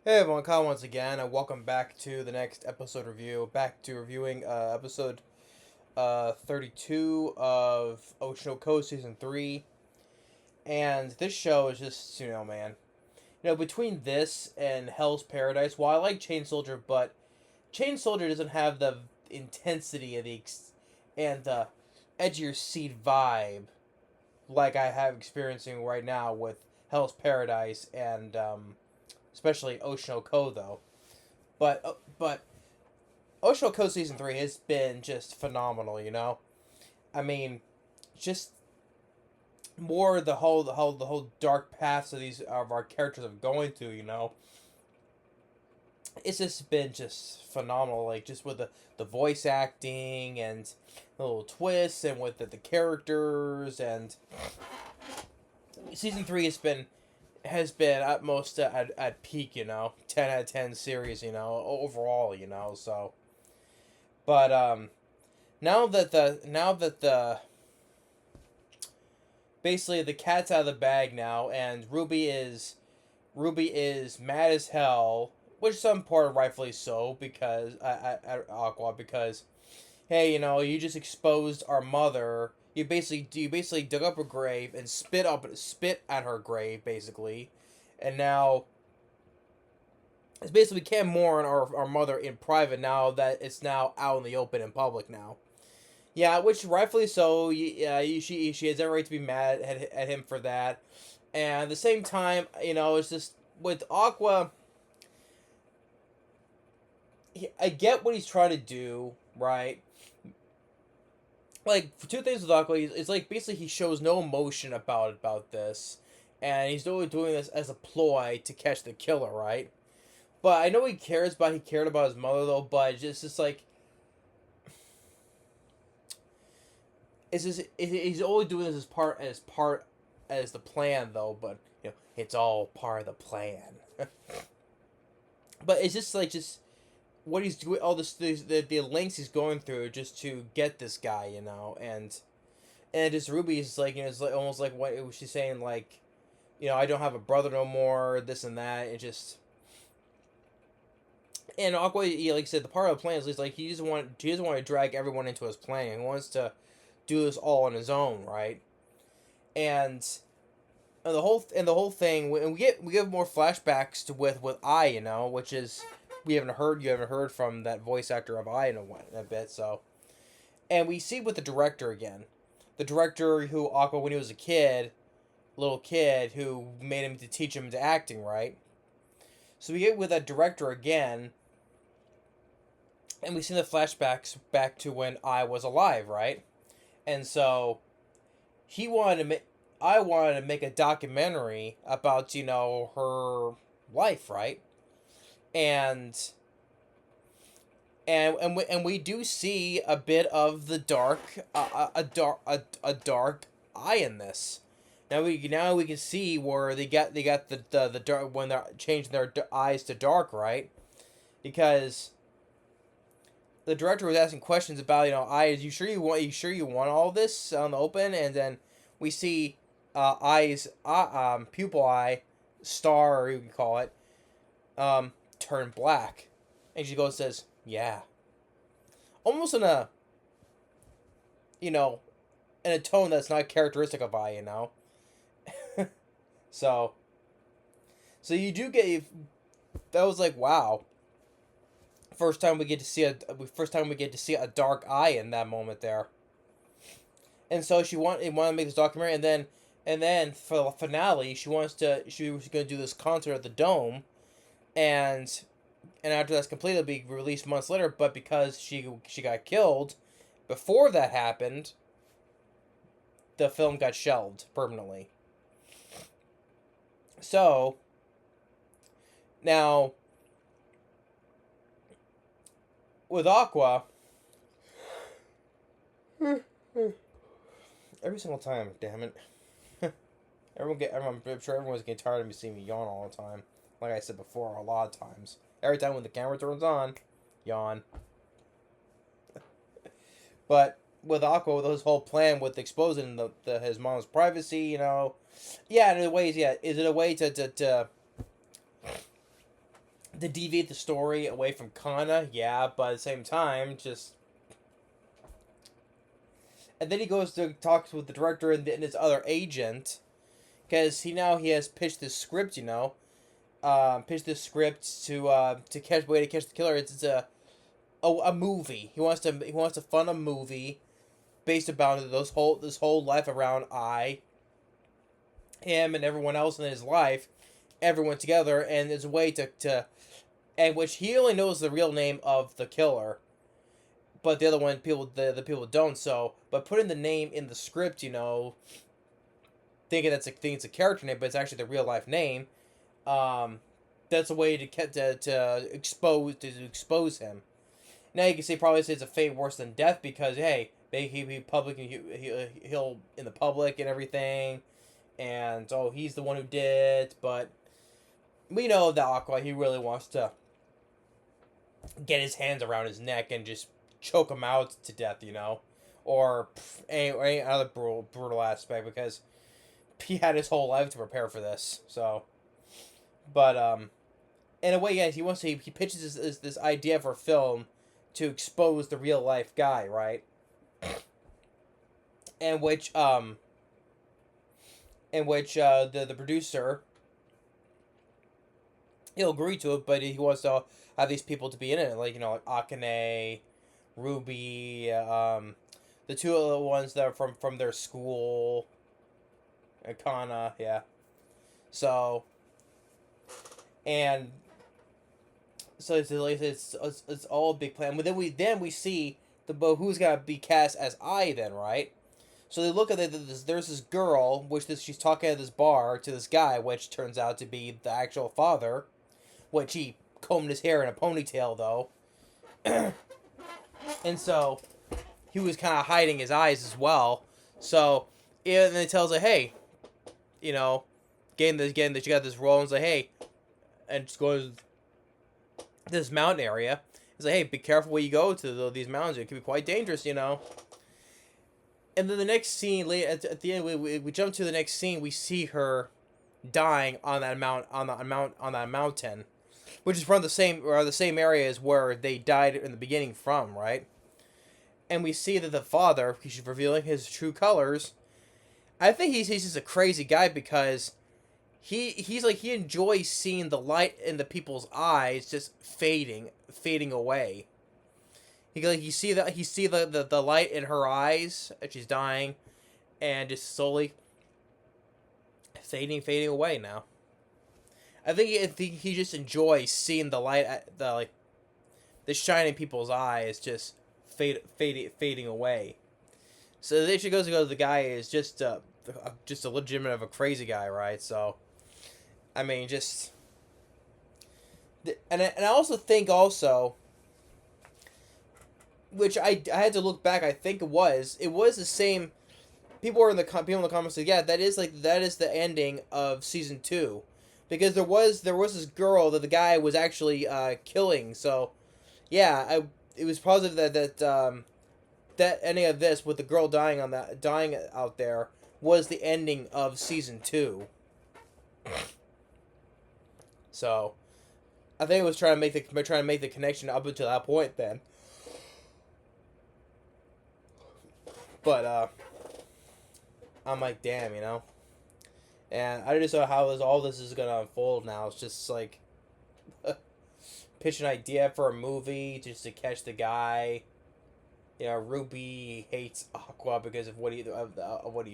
Hey everyone, Kyle once again, and welcome back to the next episode review. Back to reviewing episode 32 of Oshi Season 3. And this show is just, man. Between this and Hell's Paradise, while I like Chain Soldier, but Chain Soldier doesn't have the intensity of and the edge of your seat vibe like I have experiencing right now with Hell's Paradise and especially Oshi though. But Oshi season 3 has been just phenomenal. I mean, just more the whole dark paths of our characters are going through. It's just been just phenomenal, like just with the voice acting and the little twists and with the characters. And season 3 has been at most at peak, 10 out of 10 series, overall, so. But now that the basically the cat's out of the bag now, and Ruby is mad as hell, which some part rightfully so, because at Aqua, because hey, you just exposed our mother. You basically dug up her grave and spit at her grave, basically, and now it's basically we can't mourn our mother in private now that it's now out in the open in public now. Yeah, which rightfully so. She has every right to be mad at him for that, and at the same time, it's just with Aqua. I get what he's trying to do, right? Like, for two things with Aqua, it's like basically he shows no emotion about this, and he's only doing this as a ploy to catch the killer, right? But I know he cared about his mother though, but it's just like it's just he's only doing this as the plan though, but it's all part of the plan. But it's just like just what he's doing, all the lengths he's going through just to get this guy, and just Ruby's like, it's like almost like what she's saying, like, I don't have a brother no more, this and that. It just, and Aqua, like I said, the part of the plan is like he doesn't want to drag everyone into his plan. He wants to do this all on his own, right? And the whole thing, and we get more flashbacks with I, which is you haven't heard from that voice actor of I in a bit. So, and we see with the director again, the director who Aqua, when he was a little kid, who made him to teach him to acting, right? So we get with that director again, and we see the flashbacks back to when I was alive, right? And so he wanted to make I wanted to make a documentary about her life, right? And we do see a bit of the dark a dark eye in this. Now we can see where they got the dark when they're changing their eyes to dark, right? Because the director was asking questions about, eyes. You sure you want all this on the open? And then we see eyes, pupil eye, star, or you can call it, turn black, and she goes and says, "Yeah," almost you know in a tone that's not characteristic of I. So you do get that was like, wow. First time we get to see a dark eye in that moment there. And so wanted to make this documentary, and then for the finale, she was going to do this concert at the Dome, and after that's completed, it'll be released months later. But because she got killed before that happened, the film got shelved permanently. So now with Aqua, every single time, damn it. I'm sure everyone's getting tired of me seeing me yawn all the time. Like I said before, a lot of times. Every time when the camera turns on, yawn. But with Aqua, with his whole plan with exposing his mom's privacy, yeah, in a way, yeah. Is it a way to to deviate the story away from Kana, yeah, but at the same time, just. And then he goes to talk with the director and his other agent, because he has pitched this script, pitched this script to catch the killer. It's a movie. He wants to fund a movie based about this whole life around him and everyone else in his life, everyone together, and there's a way to and which he only knows the real name of the killer, but the other one the people don't. So, but putting the name in the script, thinking it's a character name, but it's actually the real life name. Um, that's a way to expose him. Now you can probably say it's a fate worse than death because hey, he'll be public and he'll in the public and everything, and he's the one who did. But we know that Aqua, he really wants to get his hands around his neck and just choke him out to death, or any other brutal aspect because he had his whole life to prepare for this. So, but in a way, yes, he pitches this idea for film to expose the real life guy, right? And the producer, he'll agree to it, but he wants to have these people to be in it, like like Akane, Ruby, the two other ones that are from their school, Kana, yeah. So, and so it's all a big plan. But then we see who's gonna be cast as I then, right? So they look at there's this girl, she's talking at this bar to this guy, which turns out to be the actual father, which he combed his hair in a ponytail though, and so he was kind of hiding his eyes as well. So and then it tells her, hey, getting that you got this role, and it's like, hey, and just goes this mountain area. It's like, hey, be careful where you go to these mountains. It can be quite dangerous, And then the next scene, at the end, we jump to the next scene. We see her dying on that mountain, which is from the same area as where they died in the beginning from, right? And we see that the father, he's revealing his true colors. I think he's just a crazy guy because he enjoys seeing the light in the people's eyes just fading away. He see the light in her eyes as she's dying, and just slowly fading away now. I think he just enjoys seeing the light at the shining people's eyes just fading away. So the issue goes the guy is just a legitimate of a crazy guy, right? So, I mean, just and I also think which I had to look back. I think it was the same. People in the comments said, yeah, that is the ending of season 2, because there was this girl that the guy was actually killing. So, yeah, it was positive that any of this with the girl dying out there was the ending of season 2. So, I think it was trying to make the connection up until that point then. But I'm like, damn, and I just know how all this is gonna unfold now. It's just like pitch an idea for a movie just to catch the guy. Ruby hates Aqua because of what he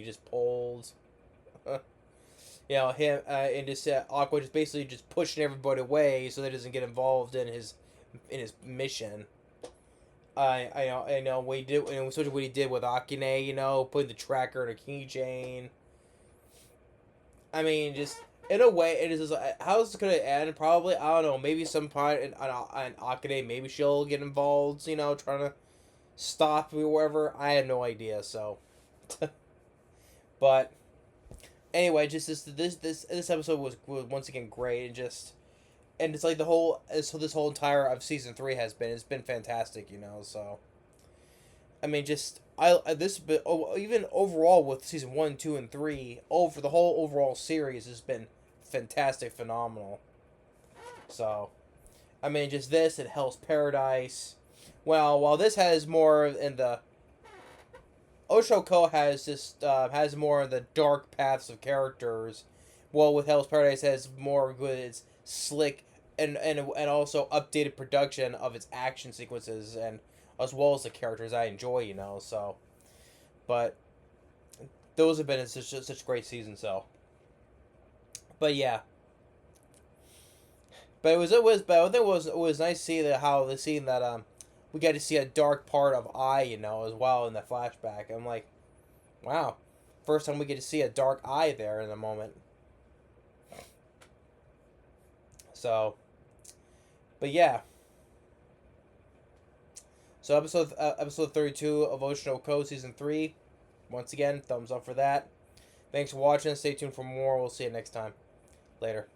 just pulled. Him and just Aqua just basically just pushing everybody away so that he doesn't get involved in his mission. I know what he did, and especially what he did with Akane, putting the tracker in a keychain. I mean, just in a way, it is just, how is it gonna end? Probably, I don't know. Maybe some part in Akane, maybe she'll get involved. Trying to stop me or whatever. I have no idea. So, but anyway, just this episode was once again great, and it's like this whole entire of season 3 it's been fantastic, So, I mean, even overall with season 1, 2, and 3, over the whole overall series has been fantastic, phenomenal. So, I mean, just this and Hell's Paradise. Well, while this has more in the Oshoko has more of the dark paths of characters. Well, with Hell's Paradise has more good, it's slick and also updated production of its action sequences and as well as the characters I enjoy. So but those have been such great seasons. So, but yeah, but but I think it was nice to see that we got to see a dark part of I as well in the flashback. I'm like, wow, first time we get to see a dark eye there in a moment. So, but yeah. So episode 32 of Ocean Oko season 3. Once again, thumbs up for that. Thanks for watching. Stay tuned for more. We'll see you next time. Later.